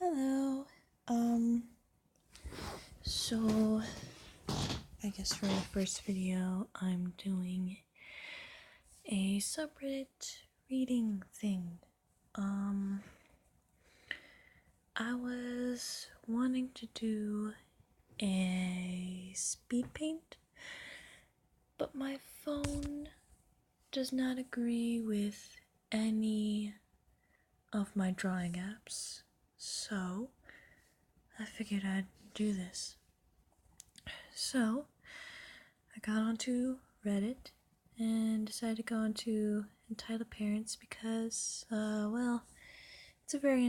Hello. So I guess for the first video, I'm doing a subreddit reading thing. I was wanting to do a speed paint, but my phone does not agree with any of my drawing apps, so I figured I'd do this. So I got onto Reddit and decided to go onto entitledparents because, it's a very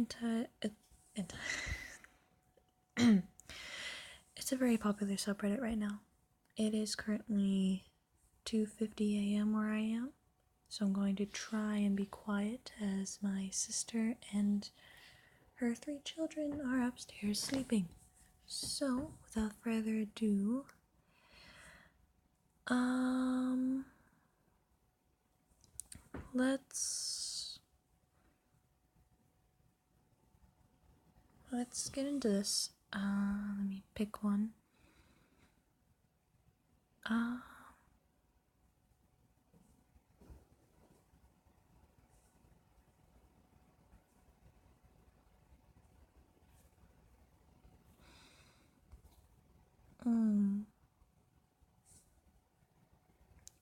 it's a very popular subreddit right now. It is currently 2:50 a.m. where I am, so I'm going to try and be quiet as my sister and her 3 children are upstairs sleeping. So, without further ado, let's get into this. Let me pick one.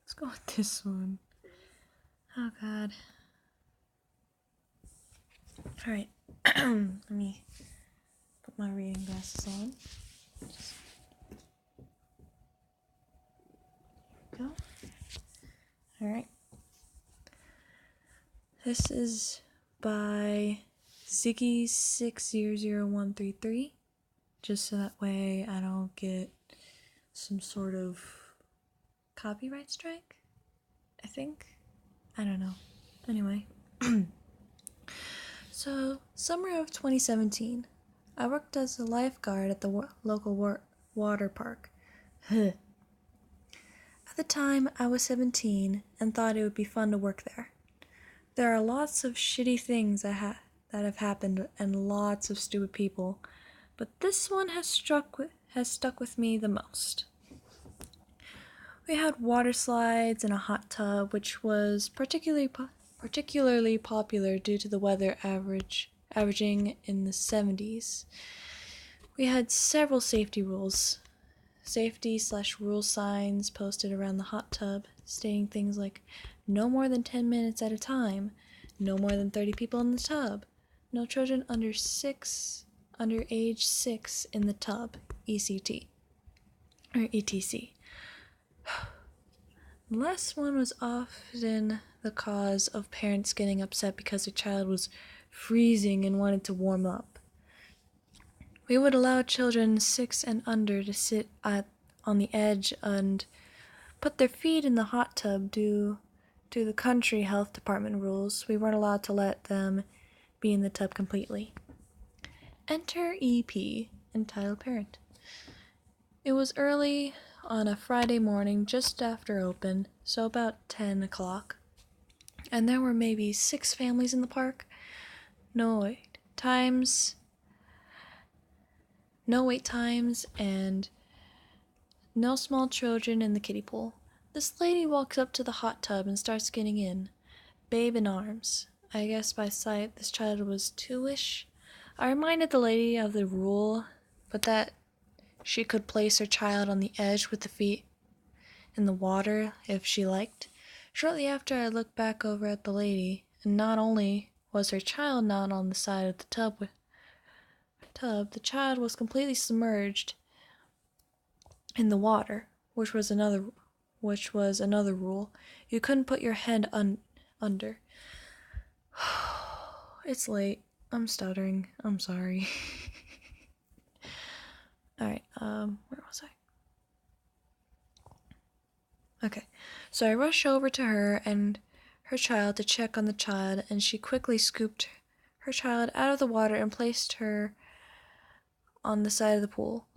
Let's go with this one. Oh god. Alright. Let me put my reading glasses on. Go. Alright. This is by Ziggy600133. Just so that way I don't get some sort of copyright strike, I think. I don't know. Anyway. So, summer of 2017. I worked as a lifeguard at the local water park. At the time, I was 17 and thought it would be fun to work there. There are lots of shitty things that have happened and lots of stupid people, but this one has stuck with me the most. We had water slides and a hot tub, which was particularly popular due to the weather averaging in the 70s. We had several safety/rule signs posted around the hot tub, stating things like no more than 10 minutes at a time, no more than 30 people in the tub, no children under age 6 in the tub, ECT, or ETC. The last one was often the cause of parents getting upset because their child was freezing and wanted to warm up. We would allow children 6 and under to sit on the edge and put their feet in the hot tub due to the country health department rules. We weren't allowed to let them be in the tub completely. Enter EP, entitled parent. It was early on a Friday morning just after open, so about 10 o'clock. And there were maybe 6 families in the park. No wait times, and no small children in the kiddie pool. This lady walks up to the hot tub and starts getting in, babe in arms. I guess by sight this child was 2-ish. I reminded the lady of the rule, but that she could place her child on the edge with the feet in the water if she liked. Shortly after, I looked back over at the lady, and not only was her child not on the side of the tub, the child was completely submerged in the water, which was another rule. You couldn't put your head under. It's late. I'm stuttering. I'm sorry. Alright, where was I? Okay, so I rushed over to her and her child to check on the child, and she quickly scooped her child out of the water and placed her on the side of the pool,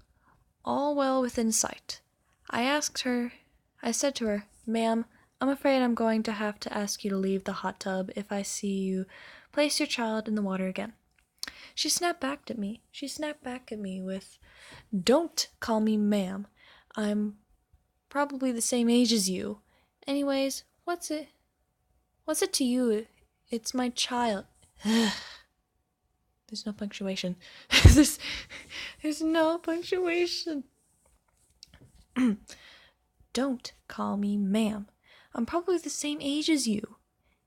all well within sight. I said to her, "Ma'am, I'm afraid I'm going to have to ask you to leave the hot tub if I see you place your child in the water again." She snapped back at me. With, "Don't call me ma'am. I'm probably the same age as you. Anyways, what's it? What's it to you? It's my child." There's no punctuation. There's no punctuation. "Don't call me ma'am. I'm probably the same age as you.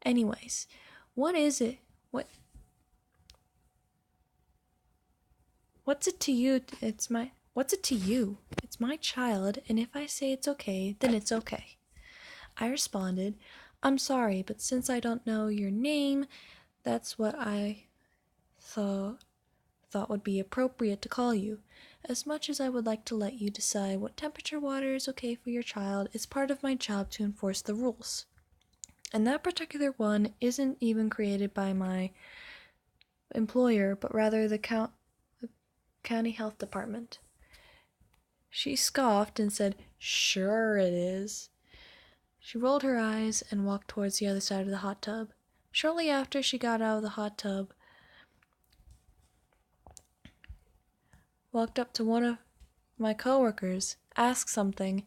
Anyways, what is it? What's it to you? What's it to you? It's my child, and if I say it's okay, then it's okay." I responded, "I'm sorry, but since I don't know your name, that's what I thought would be appropriate to call you. As much as I would like to let you decide what temperature water is okay for your child, it's part of my job to enforce the rules. And that particular one isn't even created by my employer, but rather the county health department." She scoffed and said, "Sure it is." She rolled her eyes and walked towards the other side of the hot tub. Shortly after she got out of the hot tub, walked up to one of my coworkers, asked something,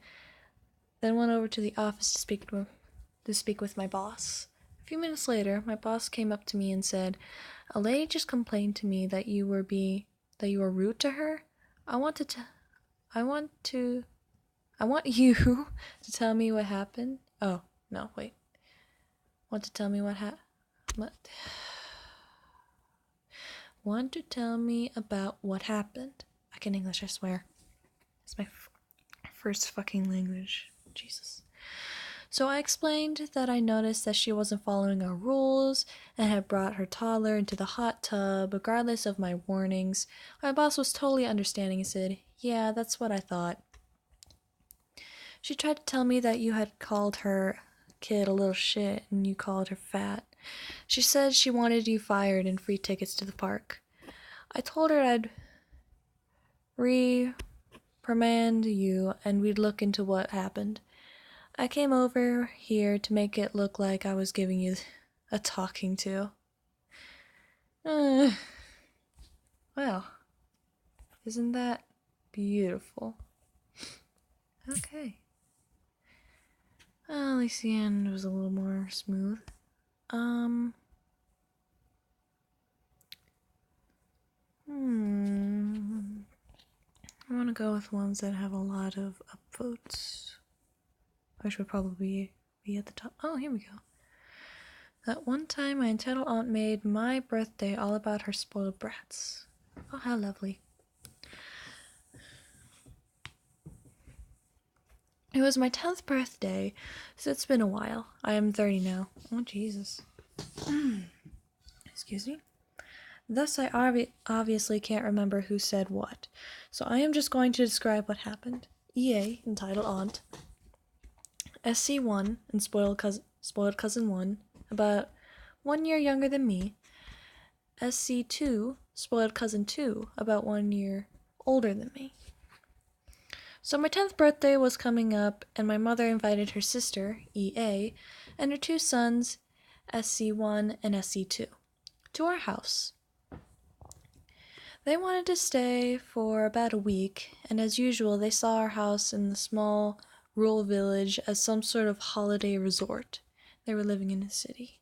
then went over to the office to speak with my boss. A few minutes later, my boss came up to me and said, "A lady just complained to me that you were rude to her. I want you to tell me what happened." Oh, no, wait. Want to tell me what happened? Want to tell me about what happened. I can English, I swear. It's my first fucking language. Jesus. So I explained that I noticed that she wasn't following our rules and had brought her toddler into the hot tub regardless of my warnings. My boss was totally understanding and said, "Yeah, that's what I thought." She tried to tell me that you had called her kid a little shit and you called her fat. She said she wanted you fired and free tickets to the park. I told her I'd reprimand you and we'd look into what happened. I came over here to make it look like I was giving you a talking to. Well, isn't that beautiful? Okay. At least the end was a little more smooth. I want to go with ones that have a lot of upvotes, which would probably be at the top. Oh, here we go. That one time my entitled aunt made my birthday all about her spoiled brats. Oh, how lovely. It was my 10th birthday, so it's been a while. I am 30 now. Oh, Jesus. Excuse me. Thus, I obviously can't remember who said what, so I am just going to describe what happened. EA, entitled aunt. SC1, and spoiled cousin 1, about 1 year younger than me. SC2, spoiled cousin 2, about 1 year older than me. So my 10th birthday was coming up, and my mother invited her sister, EA, and her 2 sons, SC1 and SC2, to our house. They wanted to stay for about a week, and as usual, they saw our house in the small rural village as some sort of holiday resort. They were living in a city.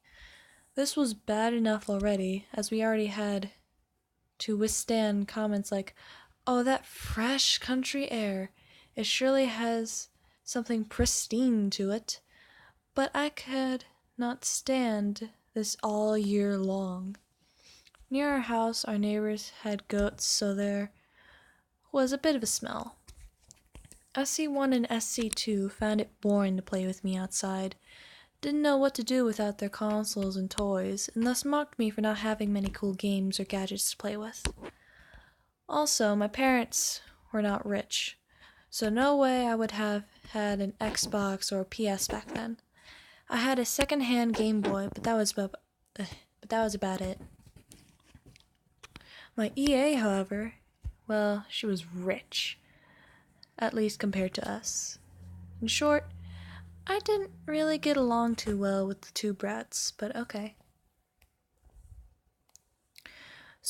This was bad enough already, as we already had to withstand comments like, "Oh, that fresh country air. It surely has something pristine to it." But I could not stand this all year long. Near our house, our neighbors had goats, so there was a bit of a smell. SC1 and SC2 found it boring to play with me outside, didn't know what to do without their consoles and toys, and thus mocked me for not having many cool games or gadgets to play with. Also, my parents were not rich, so no way I would have had an Xbox or a PS back then. I had a second-hand Game Boy, but that was about it. My EA, however, well, she was rich, at least compared to us. In short, I didn't really get along too well with the 2 brats, but okay.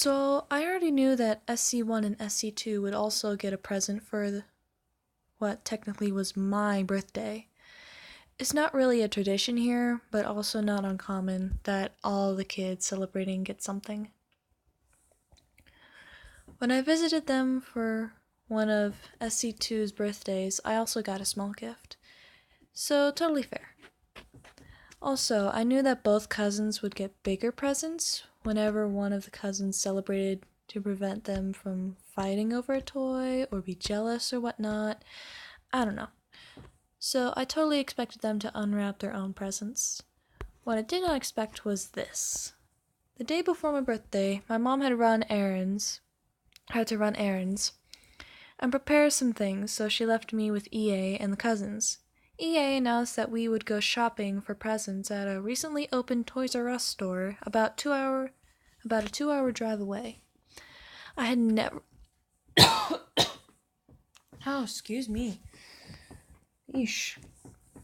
So I already knew that SC1 and SC2 would also get a present for what technically was my birthday. It's not really a tradition here, but also not uncommon that all the kids celebrating get something. When I visited them for one of SC2's birthdays, I also got a small gift. So totally fair. Also, I knew that both cousins would get bigger presents whenever one of the cousins celebrated to prevent them from fighting over a toy or be jealous or whatnot. I don't know. So I totally expected them to unwrap their own presents. What I did not expect was this. The day before my birthday, my mom had to run errands and prepare some things, so she left me with EA and the cousins. EA announced that we would go shopping for presents at a recently opened Toys R Us store about a 2-hour drive away. I had never Oh, excuse me. Eesh.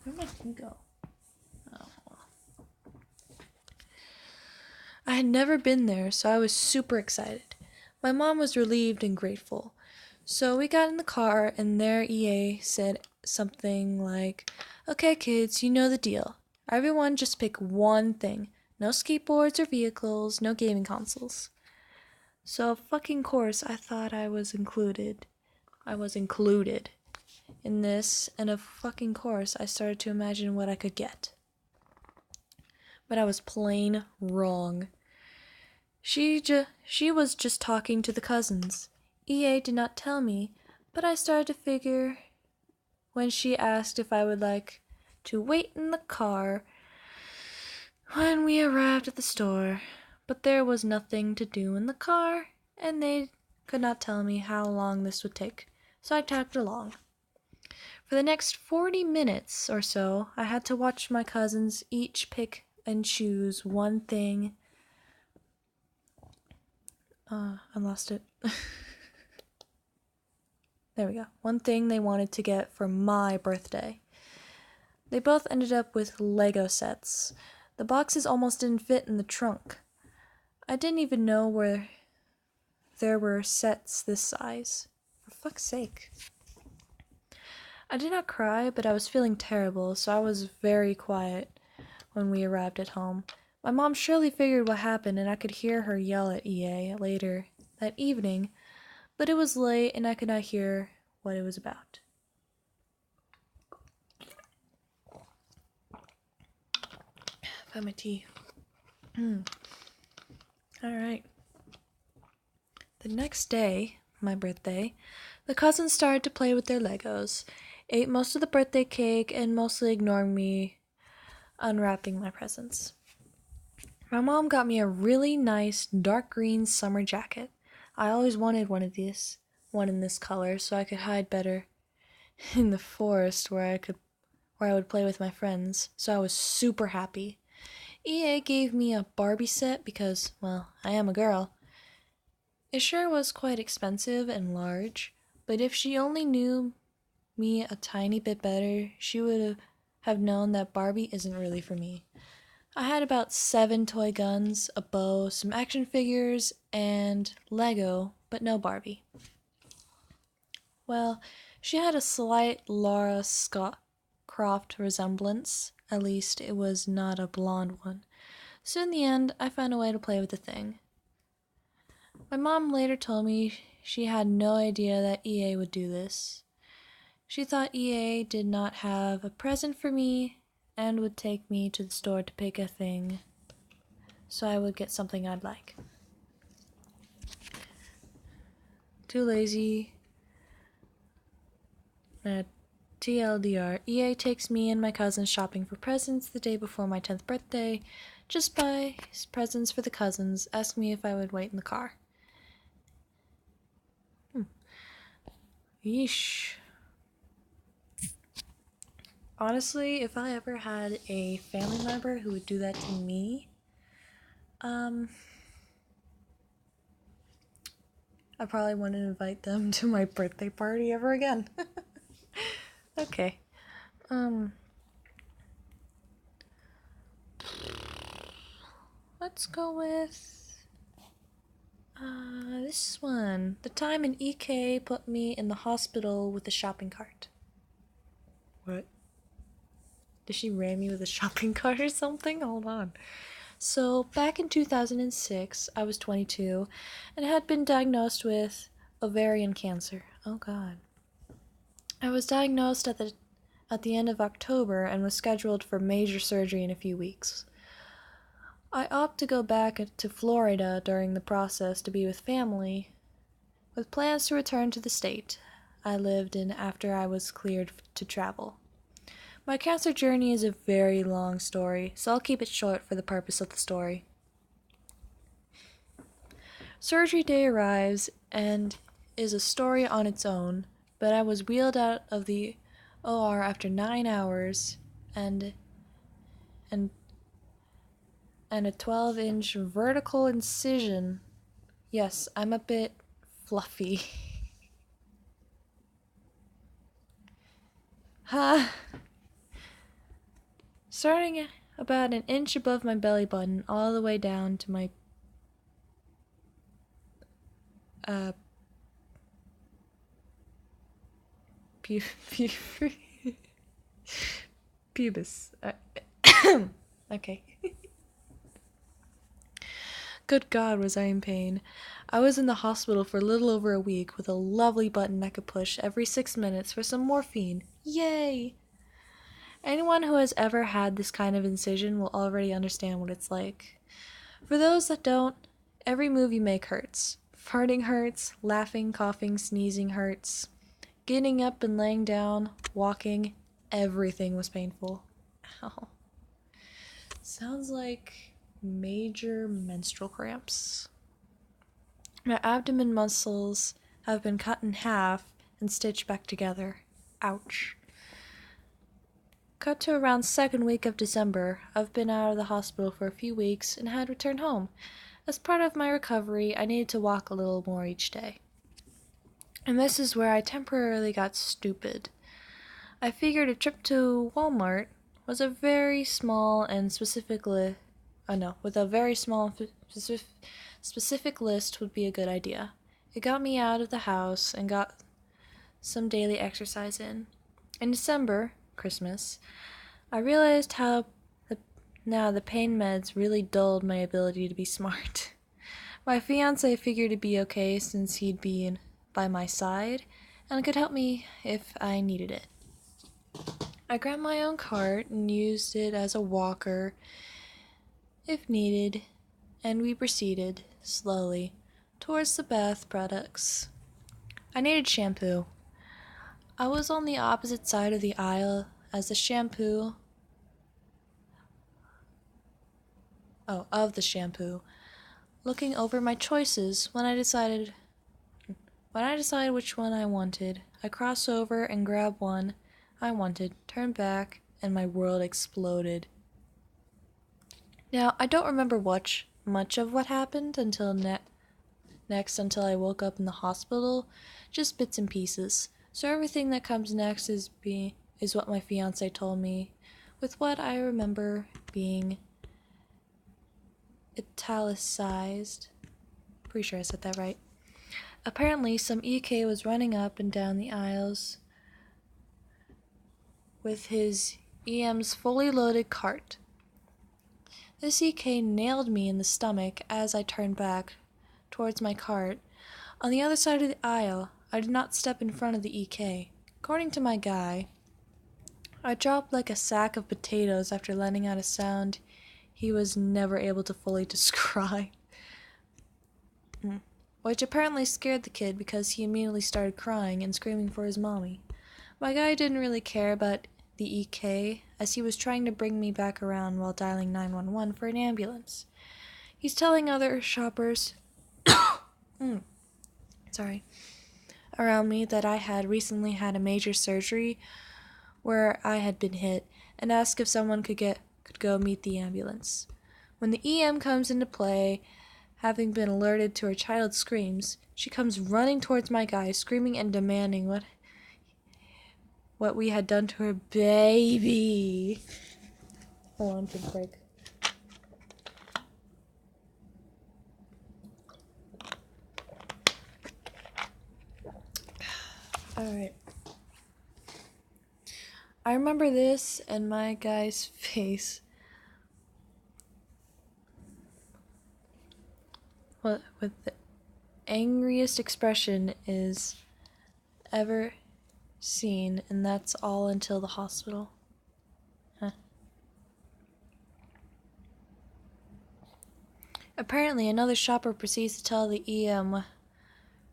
Where'd my tea go? Oh. I had never been there, so I was super excited. My mom was relieved and grateful. So we got in the car, and there EA said something like, "Okay, kids, you know the deal. Everyone just pick one thing. No skateboards or vehicles, no gaming consoles." So, fucking course, I thought I was included in this, and of fucking course, I started to imagine what I could get. But I was plain wrong. She was just talking to the cousins. EA did not tell me, but I started to figure when she asked if I would like to wait in the car when we arrived at the store. But there was nothing to do in the car, and they could not tell me how long this would take, so I tagged along. For the next 40 minutes or so, I had to watch my cousins each pick and choose one thing. I lost it. There we go. One thing they wanted to get for my birthday. They both ended up with Lego sets. The boxes almost didn't fit in the trunk. I didn't even know where there were sets this size. For fuck's sake. I did not cry, but I was feeling terrible, so I was very quiet when we arrived at home. My mom surely figured what happened, and I could hear her yell at EA later that evening, but it was late and I could not hear what it was about. Found my tea. Alright. The next day, my birthday, the cousins started to play with their Legos, ate most of the birthday cake, and mostly ignored me unwrapping my presents. My mom got me a really nice dark green summer jacket. I always wanted one in this color, so I could hide better in the forest where I would play with my friends, so I was super happy. EA gave me a Barbie set because, well, I am a girl. It sure was quite expensive and large, but if she only knew me a tiny bit better, she would have known that Barbie isn't really for me. I had about 7 toy guns, a bow, some action figures, and Lego, but no Barbie. Well, she had a slight Lara Croft resemblance. At least it was not a blonde one. So in the end, I found a way to play with the thing. My mom later told me she had no idea that EA would do this. She thought EA did not have a present for me and would take me to the store to pick a thing so I would get something I'd like. Too lazy. TLDR, EA takes me and my cousins shopping for presents the day before my 10th birthday. Just buy presents for the cousins. Ask me if I would wait in the car. Yeesh. Honestly, if I ever had a family member who would do that to me, I probably wouldn't invite them to my birthday party ever again. Okay. Let's go with This one. The time an EK put me in the hospital with a shopping cart. What? Did she ram me with a shopping cart or something? Hold on. So, back in 2006, I was 22 and had been diagnosed with ovarian cancer. Oh god. I was diagnosed at the end of October and was scheduled for major surgery in a few weeks. I opted to go back to Florida during the process to be with family, with plans to return to the state I lived in after I was cleared to travel. My cancer journey is a very long story, so I'll keep it short for the purpose of the story. Surgery day arrives and is a story on its own, but I was wheeled out of the OR after 9 hours and a 12-inch vertical incision. Yes, I'm a bit fluffy. Starting about an inch above my belly button all the way down to my pubis. Okay. Good God, was I in pain. I was in the hospital for a little over a week with a lovely button I could push every 6 minutes for some morphine. Yay! Anyone who has ever had this kind of incision will already understand what it's like. For those that don't, every move you make hurts. Farting hurts, laughing, coughing, sneezing hurts. Getting up and laying down, walking, everything was painful. Ow. Sounds like major menstrual cramps. My abdomen muscles have been cut in half and stitched back together. Ouch. Cut to around second week of December, I've been out of the hospital for a few weeks and had returned home. As part of my recovery, I needed to walk a little more each day. And this is where I temporarily got stupid. I figured a trip to Walmart was a very small and specific list would be a good idea. It got me out of the house and got some daily exercise in. In December, Christmas, I realized how the pain meds really dulled my ability to be smart. My fiancé figured it'd be okay since he'd be by my side and could help me if I needed it. I grabbed my own cart and used it as a walker if needed, and we proceeded, slowly, towards the bath products. I needed shampoo. I was on the opposite side of the aisle as the shampoo, looking over my choices when I decided which one I wanted. I crossed over and grabbed one I wanted, turned back, and my world exploded. Now, I don't remember much of what happened until I woke up in the hospital, just bits and pieces. So everything that comes next is what my fiancé told me, with what I remember being italicized. Pretty sure I said that right. Apparently, some EK was running up and down the aisles with his EM's fully loaded cart. This EK nailed me in the stomach as I turned back towards my cart. On the other side of the aisle, I did not step in front of the EK. According to my guy, I dropped like a sack of potatoes after letting out a sound he was never able to fully describe. Which apparently scared the kid because he immediately started crying and screaming for his mommy. My guy didn't really care about the EK as he was trying to bring me back around while dialing 911 for an ambulance. He's telling other shoppers around me that I had recently had a major surgery where I had been hit and asked if someone could go meet the ambulance. When the EM comes into play, having been alerted to her child's screams, she comes running towards my guy, screaming and demanding what we had done to her baby. Hold on, take a break. Alright. I remember this and my guy's face. What with the angriest expression is ever seen, and that's all until the hospital. Huh. Apparently, another shopper proceeds to tell the EM what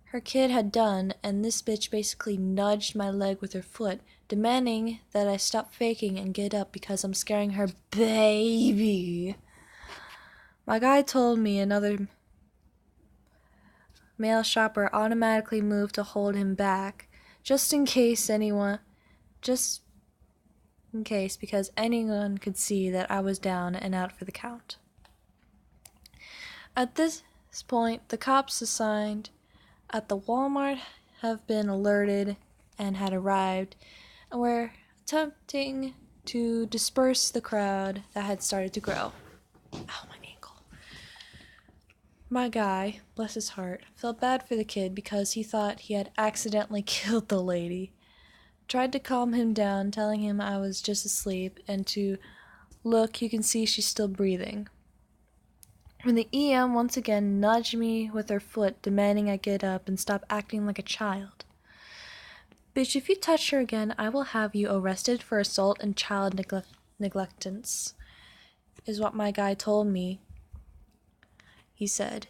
her kid had done, and this bitch basically nudged my leg with her foot, demanding that I stop faking and get up because I'm scaring her baby. My guy told me another male shopper automatically moved to hold him back, just in case, because anyone could see that I was down and out for the count. At this point, the cops assigned at the Walmart have been alerted and had arrived, and were attempting to disperse the crowd that had started to grow. Ow, my ankle. My guy, bless his heart, felt bad for the kid because he thought he had accidentally killed the lady. Tried to calm him down, telling him I was just asleep and to look, you can see she's still breathing. When the EM once again nudged me with her foot, demanding I get up and stop acting like a child. Bitch, if you touch her again, I will have you arrested for assault and child neglectance, is what my guy told me. He said.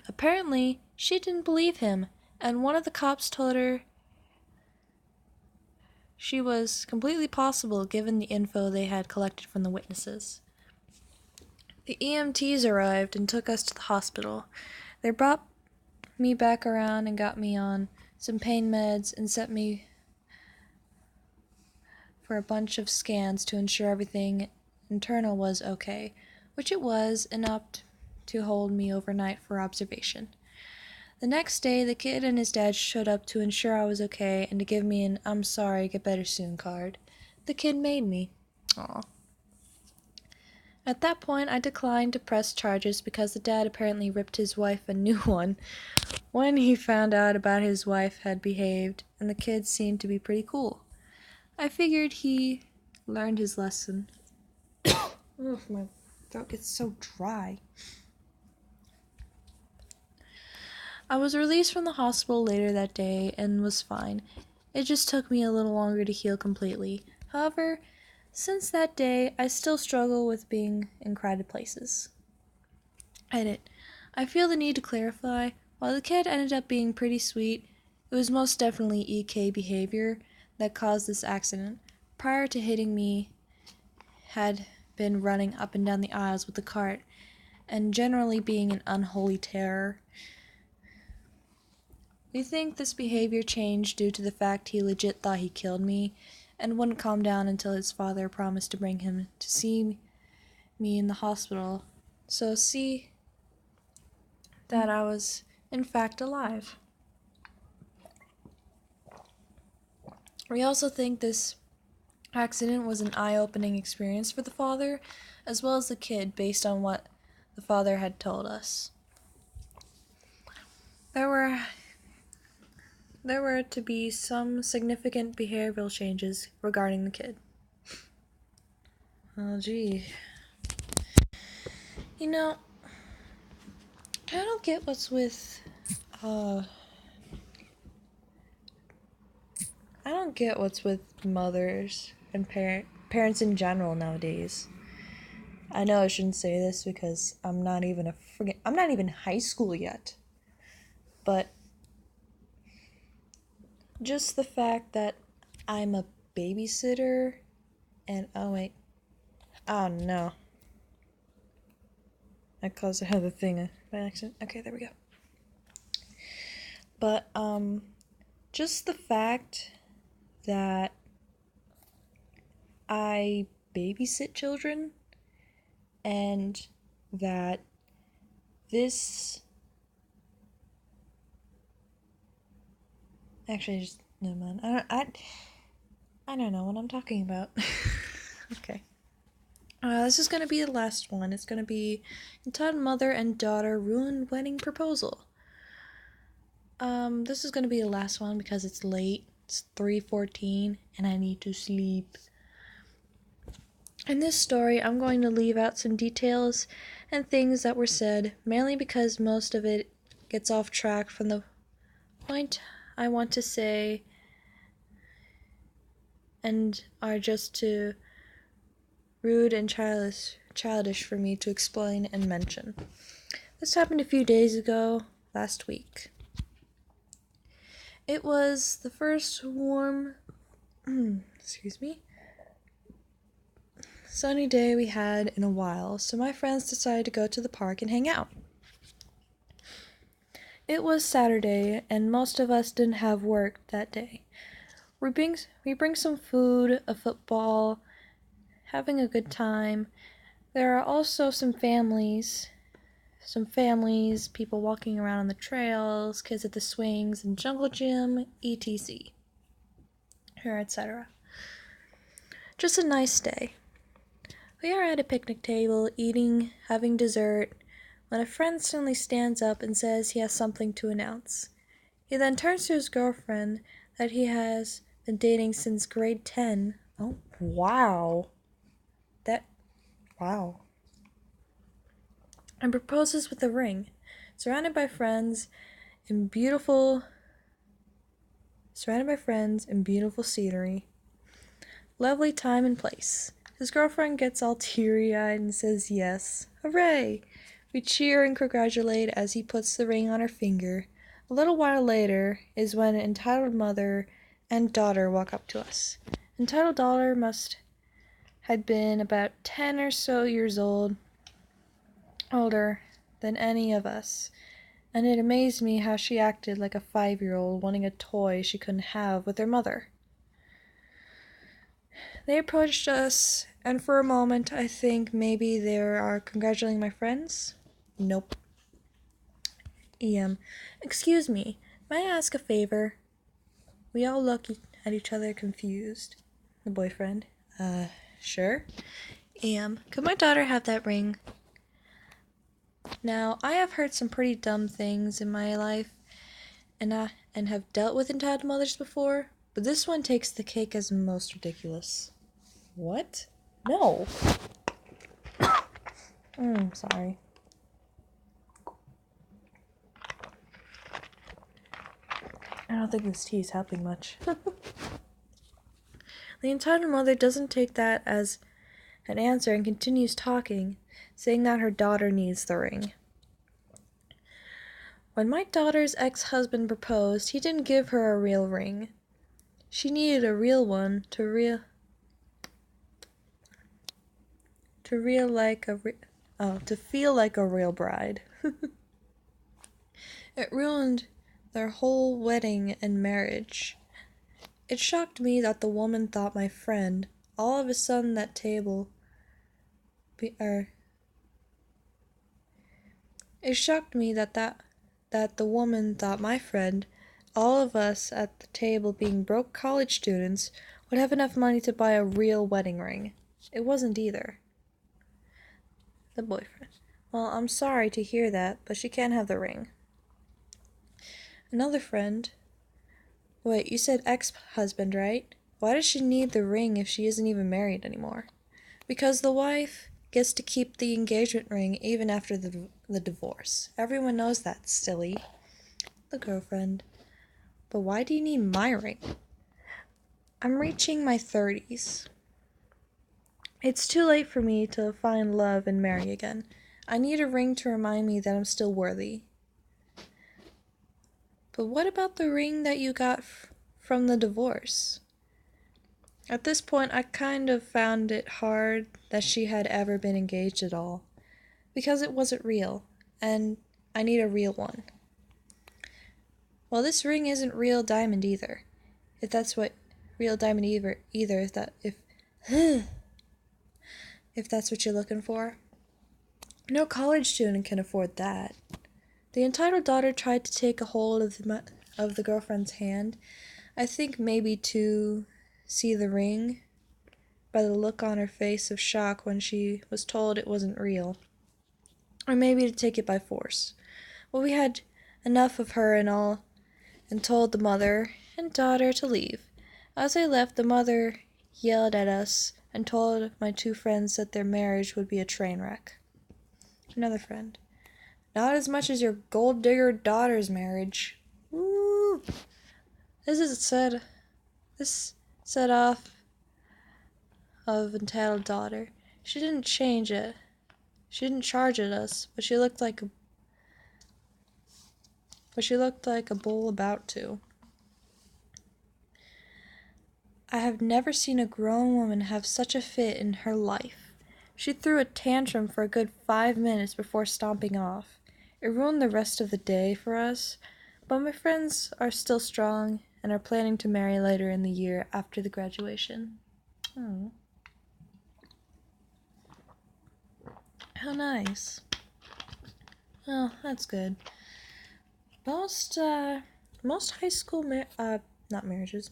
Apparently, she didn't believe him, and one of the cops told her she was completely possible given the info they had collected from the witnesses. The EMTs arrived and took us to the hospital. They brought me back around and got me on some pain meds and sent me for a bunch of scans to ensure everything internal was okay, which it was, enough to hold me overnight for observation. The next day, the kid and his dad showed up to ensure I was okay and to give me an "I'm sorry, get better soon" card. The kid made me. Aw. At that point, I declined to press charges because the dad apparently ripped his wife a new one when he found out about his wife had behaved, and the kid seemed to be pretty cool. I figured he learned his lesson. Ugh, my throat gets so dry. I was released from the hospital later that day and was fine. It just took me a little longer to heal completely. However, since that day, I still struggle with being in crowded places. Edit. I feel the need to clarify, while the kid ended up being pretty sweet, it was most definitely EK behavior that caused this accident. Prior to hitting me, had been running up and down the aisles with the cart, and generally being an unholy terror. We think this behavior changed due to the fact he legit thought he killed me, and wouldn't calm down until his father promised to bring him to see me in the hospital, so see that I was, in fact, alive. We also think this accident was an eye-opening experience for the father, as well as the kid, based on what the father had told us. There were to be some significant behavioral changes regarding the kid. Oh, gee. You know, I don't get what's with, mothers and parents in general nowadays. I know I shouldn't say this because I'm not even in high school yet. But just the fact that I'm a babysitter and oh no. I caused another thing by accident. Okay, there we go. But just the fact that I babysit children and that this actually just no man. I don't know what I'm talking about. Okay. This is gonna be the last one. It's gonna be entitled Mother and Daughter Ruined Wedding Proposal. This is gonna be the last one because it's late It's 3:14 and I need to sleep. In this story, I'm going to leave out some details and things that were said, mainly because most of it gets off track from the point I want to say and are just too rude and childish for me to explain and mention. This happened a few days ago, last week. It was the first warm, sunny day we had in a while, so my friends decided to go to the park and hang out. It was Saturday, and most of us didn't have work that day. We bring some food, a football, having a good time. There are also some families, people walking around on the trails, kids at the swings and jungle gym, etc. etc. Just a nice day. We are at a picnic table, eating, having dessert, when a friend suddenly stands up and says he has something to announce. He then turns to his girlfriend that he has been dating since grade 10. Oh, wow. Wow. And proposes with a ring, surrounded by friends in beautiful scenery. Lovely time and place. His girlfriend gets all teary-eyed and says yes. Hooray! We cheer and congratulate as he puts the ring on her finger. A little while later is when an entitled mother and daughter walk up to us. Entitled daughter had been about 10 or so years older than any of us, and it amazed me how she acted like a 5-year-old wanting a toy she couldn't have with her mother. They approached us, and for a moment I think maybe they are congratulating my friends. Nope. Excuse me, may I ask a favor? We all look at each other confused. The boyfriend. Sure. Could my daughter have that ring? Now, I have heard some pretty dumb things in my life, and have dealt with entitled mothers before, but this one takes the cake as most ridiculous. What? No. Sorry. I don't think this tea is helping much. The entitled mother doesn't take that as an answer and continues talking, saying that her daughter needs the ring. When my daughter's ex-husband proposed, he didn't give her a real ring. She needed a real one to feel like a real bride. It ruined their whole wedding and marriage. It shocked me that the woman thought my friend, all of a sudden that table, It shocked me that the woman thought my friend, all of us at the table being broke college students, would have enough money to buy a real wedding ring. It wasn't either. The boyfriend. Well, I'm sorry to hear that, but she can't have the ring. Another friend. Wait, you said ex-husband, right? Why does she need the ring if she isn't even married anymore? Because the wife gets to keep the engagement ring even after the divorce. Everyone knows that, silly. The girlfriend. But why do you need my ring? I'm reaching my 30s. It's too late for me to find love and marry again. I need a ring to remind me that I'm still worthy. But what about the ring that you got from the divorce? At this point, I kind of found it hard that she had ever been engaged at all, because it wasn't real, and I need a real one. Well, this ring isn't real diamond either. If that's what real diamond either if that's what you're looking for. No college student can afford that. The entitled daughter tried to take a hold of the girlfriend's hand, I think maybe to see the ring, by the look on her face of shock when she was told it wasn't real, or maybe to take it by force. Well, we had enough of her and told the mother, and daughter to leave. As I left, the mother yelled at us and told my two friends that their marriage would be a train wreck. Another friend. Not as much as your gold digger daughter's marriage. Woo! This set off of entitled daughter. She didn't change it. She didn't charge at us, but she looked like a bull about to. I have never seen a grown woman have such a fit in her life. She threw a tantrum for a good 5 minutes before stomping off. It ruined the rest of the day for us, but my friends are still strong and are planning to marry later in the year after the graduation. Oh. How nice. Oh, that's good. Most high school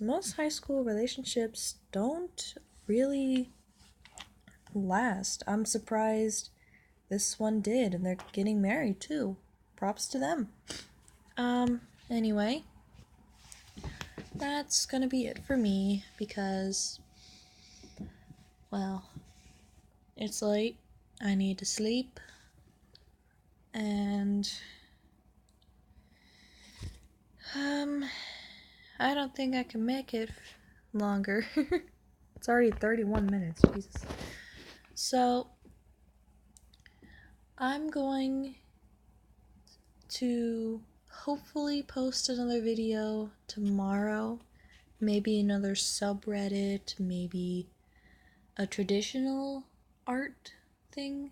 most high school relationships don't really last. I'm surprised this one did, and they're getting married too. Props to them. Anyway, that's gonna be it for me because, well, it's late. I need to sleep, and I don't think I can make it longer. It's already 31 minutes, Jesus. So, I'm going to hopefully post another video tomorrow. Maybe another subreddit, maybe a traditional art thing.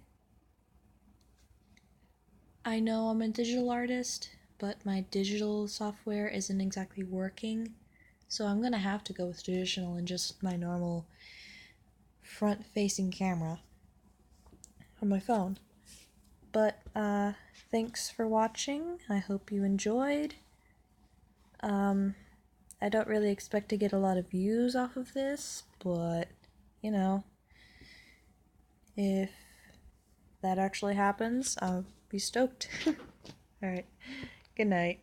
I know I'm a digital artist, but my digital software isn't exactly working, so I'm gonna have to go with traditional and just my normal front-facing camera on my phone. But, thanks for watching. I hope you enjoyed. I don't really expect to get a lot of views off of this, but, you know, if that actually happens, I'll be stoked. Alright, good night.